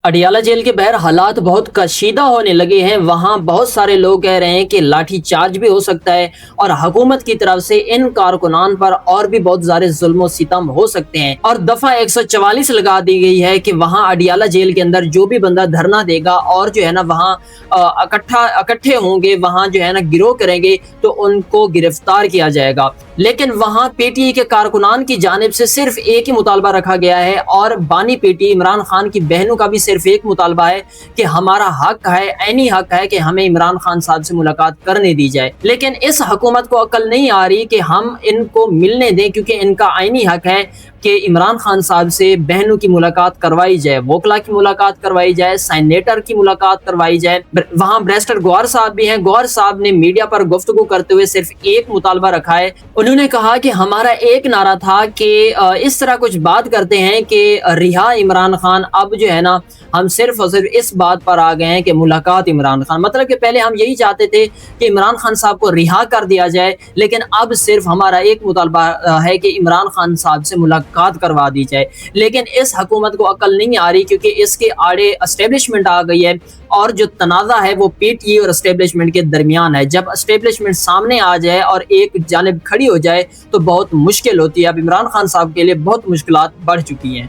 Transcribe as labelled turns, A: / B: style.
A: Adiala jail के बाहर हालात बहुत कशीदा होने लगे हैं। वहां बहुत सारे लोग कह रहे हैं कि लाठी चार्ज भी हो सकता है और हुकूमत की तरफ से इन कारकुनान पर और भी बहुत सारे जुल्म और सितम हो सकते हैं। और दफा 144 लगा दी गई है कि वहां अडियाला जेल के अंदर जो भी बंदा धरना देगा और जो है ना वहां इकट्ठे होंगे, वहां जो है ना गिरोह करेंगे तो उनको गिरफ्तार किया जाएगा। लेकिन वहां पीटीआई के कारकुनान की जानिब से सिर्फ एक ही मुतालबा रखा गया है और बानी पीटीआई इमरान खान की बहनों का भी सिर्फ एक मुतालबा है कि हमारा हक है, ऐनी हक है कि हमें इमरान खान साहब से मुलाकात करने दी जाए। लेकिन इस हुकूमत को अकल नहीं आ रही कि हम इनको मिलने दें, क्योंकि इनका ऐनी हक है कि इमरान खान साहब से बहनों की मुलाकात करवाई जाए, वोकला की मुलाकात करवाई जाए, सेनेटर की मुलाकात करवाई जाए। वहां बैरिस्टर गौहर साहब भी हैं। गौहर साहब ने मीडिया पर गुफ्तगू करते हुए सिर्फ एक मुतालबा रखा है। उन्होंने कहा कि हमारा एक नारा था कि इस तरह कुछ बात करते हैं कि रिहा इमरान खान। अब जो है ना हम सिर्फ और सिर्फ इस बात पर आ गए हैं कि मुलाकात इमरान खान, मतलब कि पहले हम यही चाहते थे कि इमरान खान साहब को रिहा कर दिया जाए, लेकिन अब सिर्फ हमारा एक मुतालबा है कि इमरान खान साहब से मुलाकात करवा दी जाए। लेकिन इस हुकूमत को अकल नहीं आ रही, क्योंकि इसके आड़े एस्टेब्लिशमेंट आ गई है और जो तनाज़ा है वो पीटीआई और एस्टेब्लिशमेंट के दरमियान है। जब एस्टेब्लिशमेंट सामने आ जाए और एक जानिब खड़ी हो जाए तो बहुत मुश्किल होती है। अब इमरान खान साहब के लिए बहुत मुश्किलात बढ़ चुकी हैं।